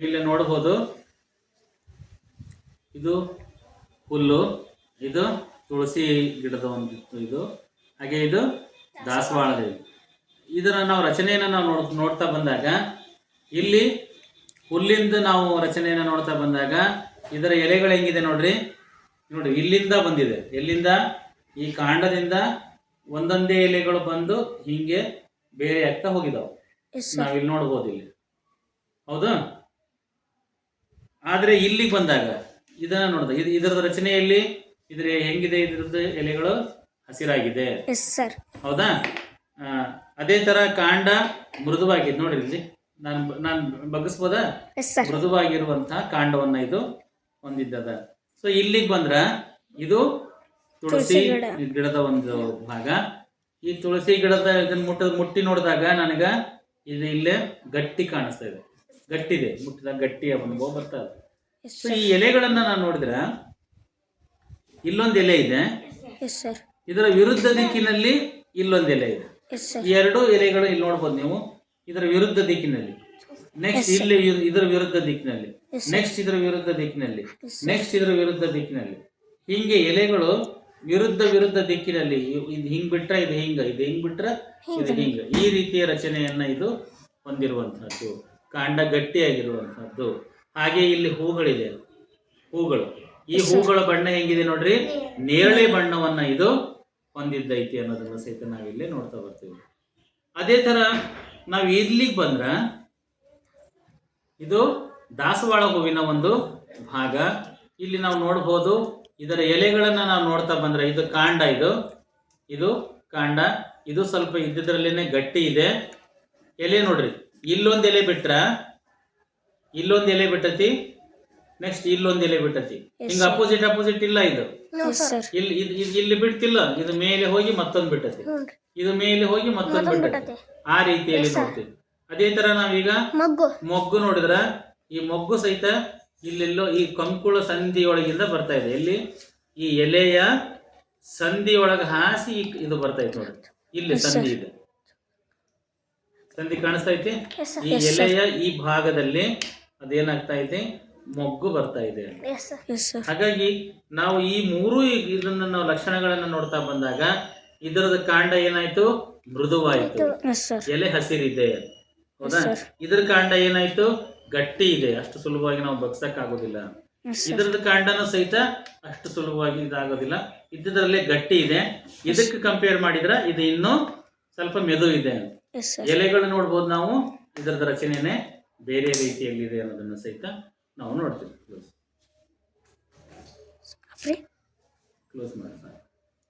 ಇಲ್ಲಿ ನೋಡಬಹುದು, ಇದು ಹುಲ್ಲು, ಇದು ತುಳಸಿ ಗಿಡದ ಒಂದು ಇದು, ಹಾಗೆ ಇದು ದಾಸವಾಳದ. ಇದರ ನಾವು ರಚನೆಯನ್ನು ನಾವು ನೋಡ್ತಾ ಬಂದಾಗ, ಇಲ್ಲಿ ಹುಲ್ಲಿಂದ ನಾವು ರಚನೆಯನ್ನು ನೋಡ್ತಾ ಬಂದಾಗ ಇದರ ಎಲೆಗಳು ಹೆಂಗಿದೆ ನೋಡ್ರಿ. ನೋಡಿ, ಇಲ್ಲಿಂದ ಬಂದಿದೆ. ಎಲ್ಲಿಂದ? ಈ ಕಾಂಡದಿಂದ ಒಂದೊಂದೇ ಎಲೆಗಳು ಬಂದು ಹಿಂಗೆ ಬೇರೆ ಆಗ್ತಾ ಹೋಗಿದಾವೆ. ನಾವಿಲ್ಲಿ ನೋಡ್ಬೋದು ಇಲ್ಲಿ, ಹೌದಾ? ಆದ್ರೆ ಇಲ್ಲಿಗೆ ಬಂದಾಗ ಇದನ್ನ ನೋಡಿದ, ಇದರದ ರಚನೆಯಲ್ಲಿ ಇದ್ರ ಹೆಂಗಿದೆ? ಇದ್ರದ್ದು ಎಲೆಗಳು ಹಸಿರಾಗಿದೆ, ಹೌದಾ? ಅದೇ ತರ ಕಾಂಡ ಮೃದುವಾಗಿದೆ. ನೋಡ್ರಿ, ಇಲ್ಲಿ ನಾನು ಬಗ್ಗಿಸ್ಬೋದಾ? ಮೃದುವಾಗಿರುವಂತಹ ಕಾಂಡವನ್ನ ಇದು ಹೊಂದಿದ್ದದ. ಸೊ ಇಲ್ಲಿಗೆ ಬಂದ್ರ ಇದು ತುಳಸಿ ಗಿಡದ ಒಂದು ಭಾಗ. ಈ ತುಳಸಿ ಗಿಡದ ಇದನ್ನ ಮುಟ್ಟಿ ನೋಡಿದಾಗ ನನಗ ಇದು ಇಲ್ಲೇ ಗಟ್ಟಿ ಕಾಣಿಸ್ತಾ ಇದೆ, ಗಟ್ಟಿದೆ, ಮುಟ್ಟಿದಾಗ ಗಟ್ಟಿಯ ಅನುಭವ ಬರ್ತಾ ಇದೆ. ಸೊ ಈ ಎಲೆಗಳನ್ನ ನಾನು ನೋಡಿದ್ರ ಇಲ್ಲೊಂದು ಎಲೆ ಇದೆ, ಇದರ ವಿರುದ್ಧ ದಿಕ್ಕಿನಲ್ಲಿ ಇಲ್ಲೊಂದು ಎಲೆ ಇದೆ. ಈ ಎರಡು ಎಲೆಗಳು ಇಲ್ಲಿ ನೋಡ್ಬೋದು ನೀವು, ಇದರ ವಿರುದ್ಧ ದಿಕ್ಕಿನಲ್ಲಿ. ನೆಕ್ಸ್ಟ್ ಇಲ್ಲಿ ಇದರ ವಿರುದ್ಧ ದಿಕ್ಕಿನಲ್ಲಿ, ನೆಕ್ಸ್ಟ್ ಇದರ ವಿರುದ್ಧ ದಿಕ್ಕಿನಲ್ಲಿ, ನೆಕ್ಸ್ಟ್ ಇದರ ವಿರುದ್ಧ ದಿಕ್ಕಿನಲ್ಲಿ, ಹೀಗೆ ಎಲೆಗಳು ವಿರುದ್ಧ ದಿಕ್ಕಿನಲ್ಲಿ. ಇದು ಹಿಂಗ್ ಬಿಟ್ರೆ ಇದು ಹಿಂಗ, ಇದು ಹಿಂಗ್ ಬಿಟ್ರೆ ಇದು ಹಿಂಗ, ಈ ರೀತಿಯ ರಚನೆಯನ್ನ ಇದು ಹೊಂದಿರುವಂತಹದ್ದು. ಕಾಂಡ ಗಟ್ಟಿಯಾಗಿರುವಂತಹದ್ದು. ಹಾಗೆ ಇಲ್ಲಿ ಹೂಗಳಿದೆ, ಹೂಗಳು. ಈ ಹೂಗಳ ಬಣ್ಣ ಹೆಂಗಿದೆ ನೋಡ್ರಿ, ನೇರಳೆ ಬಣ್ಣವನ್ನ ಇದು ಹೊಂದಿದ್ದೈತಿ ಅನ್ನೋದನ್ನ ಸಹಿತ ನಾವಿಲ್ಲಿ ನೋಡ್ತಾ ಬರ್ತೀವಿ. ಅದೇ ತರ ನಾವು ಇಲ್ಲಿಗೆ ಬಂದ್ರ ಇದು ದಾಸವಾಳ ಹೂವಿನ ಒಂದು ಭಾಗ. ಇಲ್ಲಿ ನಾವು ನೋಡ್ಬೋದು, ಇದರ ಎಲೆಗಳನ್ನ ನಾವು ನೋಡ್ತಾ ಬಂದ್ರೆ ಇದು ಕಾಂಡ, ಇದು ಕಾಂಡ, ಇದು ಸ್ವಲ್ಪ ಇದ್ದಿದ್ರಲ್ಲೇನೆ ಗಟ್ಟಿ ಇದೆ. ಎಲೆ ನೋಡ್ರಿ, ಇಲ್ಲೊಂದು ಎಲೆ ಬಿಟ್ರ ಇಲ್ಲೊಂದು ಎಲೆ ಬಿಟ್ಟತಿ, ನೆಕ್ಸ್ಟ್ ಇಲ್ಲೊಂದು ಎಲೆ ಬಿಟ್ಟತಿ. ಹಿಂಗ ಅಪೋಸಿಟ್ ಇಲ್ಲ. ಇದು ಇಲ್ಲಿ ಬಿಡ್ತಿಲ್ಲ, ಇದು ಮೇಲೆ ಹೋಗಿ ಮತ್ತೊಂದು ಬಿಟ್ಟತಿ, ಇದು ಮೇಲೆ ಹೋಗಿ ಮತ್ತೊಂದು ಬಿಟ್ಟತಿ. ಆ ರೀತಿಯಲ್ಲಿ ನೋಡ್ತೀವಿ. ಅದೇ ತರ ನಾವೀಗ ಮೊಗ್ಗು ನೋಡಿದ್ರ, ಈ ಮೊಗ್ಗು ಸಹಿತ ಇಲ್ಲೆಲ್ಲೋ ಈ ಕಂಕುಳ ಸಂಧಿಯೊಳಗಿಂದ ಬರ್ತಾ ಇದೆ. ಎಲ್ಲಿ? ಈ ಎಲೆಯ ಸಂಧಿಯೊಳಗ ಹಾಸಿ ಇದು ಬರ್ತಾ ಇದೆ ನೋಡಿ, ಇಲ್ಲಿ ಸಂಧಿ ಇದೆ, ಸಂಧಿ ಕಾಣಿಸ್ತಾ ಐತಿ. ಈ ಎಲೆಯ ಈ ಭಾಗದಲ್ಲಿ ಅದೇನಾಗ್ತಾ ಇದೆ, ಮೊಗ್ಗು ಬರ್ತಾ ಇದೆ. ಹಾಗಾಗಿ ನಾವು ಈ ಮೂರು ಇದನ್ನ ನಾವು ಲಕ್ಷಣಗಳನ್ನ ನೋಡ್ತಾ ಬಂದಾಗ ಇದರದ ಕಾಂಡ ಏನಾಯ್ತು, ಮೃದುವಾಯಿತು, ಎಲೆ ಹಸಿರಿದೆ, ಹೌದಾ? ಇದ್ರ ಕಾಂಡ ಏನಾಯ್ತು, ಗಟ್ಟಿ ಇದೆ, ಅಷ್ಟು ಸುಲಭವಾಗಿ ನಾವು ಬಗ್ಸಕ್ ಆಗೋದಿಲ್ಲ. ಇದರದ ಕಾಂಡನೂ ಸಹಿತ ಅಷ್ಟು ಸುಲಭವಾಗಿ ಇದಾಗೋದಿಲ್ಲ, ಇದ್ದದ್ರಲ್ಲೇ ಗಟ್ಟಿ ಇದೆ. ಇದಕ್ಕೆ ಕಂಪೇರ್ ಮಾಡಿದ್ರ ಇದು ಇನ್ನೂ ಸ್ವಲ್ಪ ಮೆದು ಇದೆ. ಎಲೆಗಳು ನೋಡ್ಬೋದು ನಾವು, ಇದರದ ರಚನೆನೇ ಬೇರೆ ರೀತಿಯಲ್ಲಿದೆ ಅನ್ನೋದನ್ನ ಸಹಿತ ನಾವು ನೋಡ್ತೀವಿ. ಕ್ಲೋಸ್ ಮಾಡಿ.